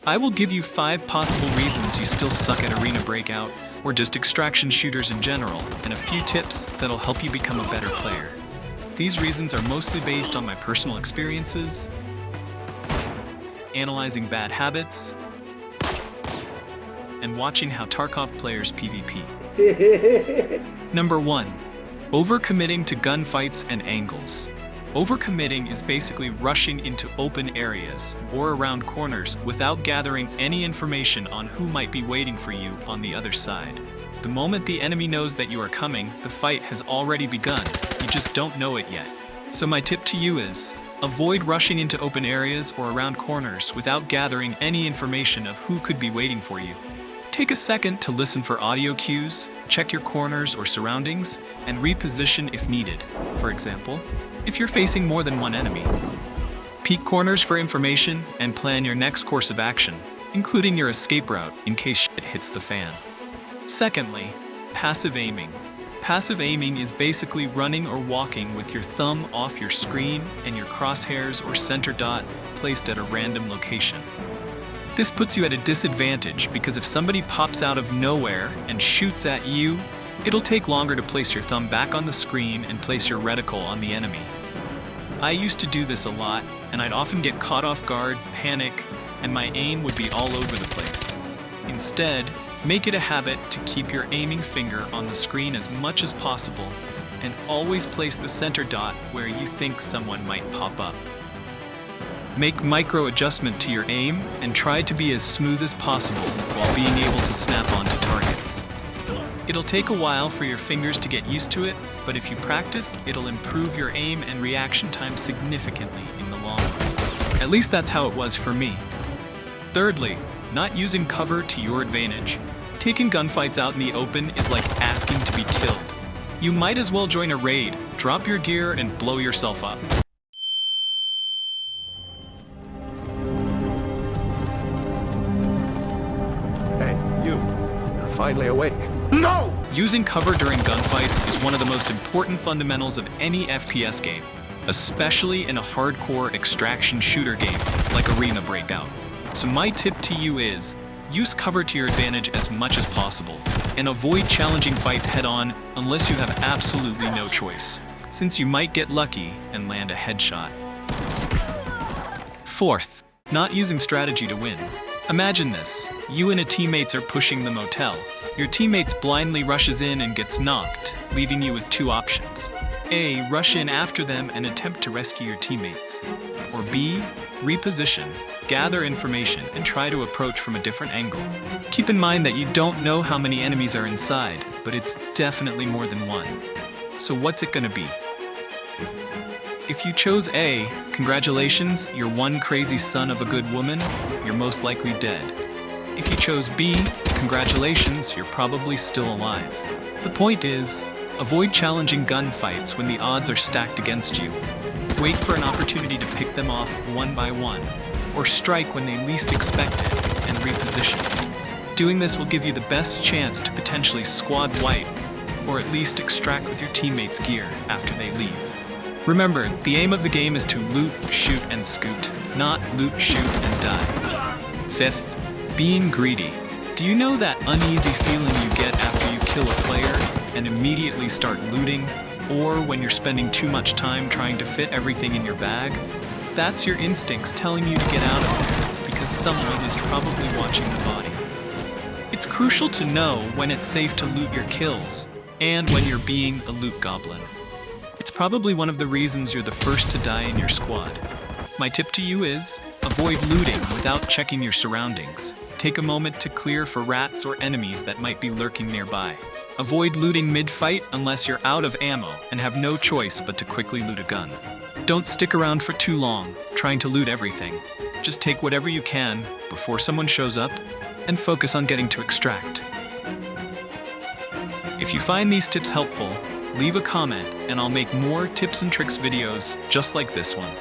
I will give you 5 possible reasons you still suck at Arena Breakout, or just extraction shooters in general, and a few tips that'll help you become a better player. These reasons are mostly based on my personal experiences, analyzing bad habits, and watching how Tarkov players PvP. Number 1. Overcommitting to gunfights and angles. Overcommitting is basically rushing into open areas or around corners without gathering any information on who might be waiting for you on the other side. The moment the enemy knows that you are coming, the fight has already begun. You just don't know it yet. So my tip to you is, avoid rushing into open areas or around corners without gathering any information of who could be waiting for you. Take a second to listen for audio cues, check your corners or surroundings, and reposition if needed. For example, if you're facing more than one enemy. Peek corners for information and plan your next course of action, including your escape route in case shit hits the fan. Secondly, passive aiming. Passive aiming is basically running or walking with your thumb off your screen and your crosshairs or center dot placed at a random location. This puts you at a disadvantage because if somebody pops out of nowhere and shoots at you, it'll take longer to place your thumb back on the screen and place your reticle on the enemy. I used to do this a lot, and I'd often get caught off guard, panic, and my aim would be all over the place. Instead, make it a habit to keep your aiming finger on the screen as much as possible, and always place the center dot where you think someone might pop up. Make micro adjustment to your aim and try to be as smooth as possible while being able to snap onto targets. It'll take a while for your fingers to get used to it, but if you practice, it'll improve your aim and reaction time significantly in the long run. At least that's how it was for me. Thirdly, not using cover to your advantage. Taking gunfights out in the open is like asking to be killed. You might as well join a raid, drop your gear, and blow yourself up. Hey, you. You're finally awake. No! Using cover during gunfights is one of the most important fundamentals of any FPS game, especially in a hardcore extraction shooter game like Arena Breakout. So my tip to you is, use cover to your advantage as much as possible, and avoid challenging fights head-on unless you have absolutely no choice, since you might get lucky and land a headshot. Fourth, not using strategy to win. Imagine this, you and a teammates are pushing the motel. Your teammates blindly rushes in and gets knocked, leaving you with 2 options. A, rush in after them and attempt to rescue your teammates. Or B, reposition, gather information, and try to approach from a different angle. Keep in mind that you don't know how many enemies are inside, but it's definitely more than one. So what's it gonna be? If you chose A, congratulations, you're one crazy son of a good woman, you're most likely dead. If you chose B, congratulations, you're probably still alive. The point is, avoid challenging gunfights when the odds are stacked against you. Wait for an opportunity to pick them off one by one, or strike when they least expect it, and reposition. Doing this will give you the best chance to potentially squad wipe, or at least extract with your teammates' gear after they leave. Remember, the aim of the game is to loot, shoot, and scoot, not loot, shoot, and die. Fifth, being greedy. Do you know that uneasy feeling you get after you kill a player and immediately start looting, or when you're spending too much time trying to fit everything in your bag? That's your instincts telling you to get out of there because someone is probably watching the body. It's crucial to know when it's safe to loot your kills and when you're being a loot goblin. It's probably one of the reasons you're the first to die in your squad. My tip to you is, avoid looting without checking your surroundings. Take a moment to clear for rats or enemies that might be lurking nearby. Avoid looting mid-fight unless you're out of ammo and have no choice but to quickly loot a gun. Don't stick around for too long, trying to loot everything. Just take whatever you can before someone shows up and focus on getting to extract. If you find these tips helpful, leave a comment and I'll make more tips and tricks videos just like this one.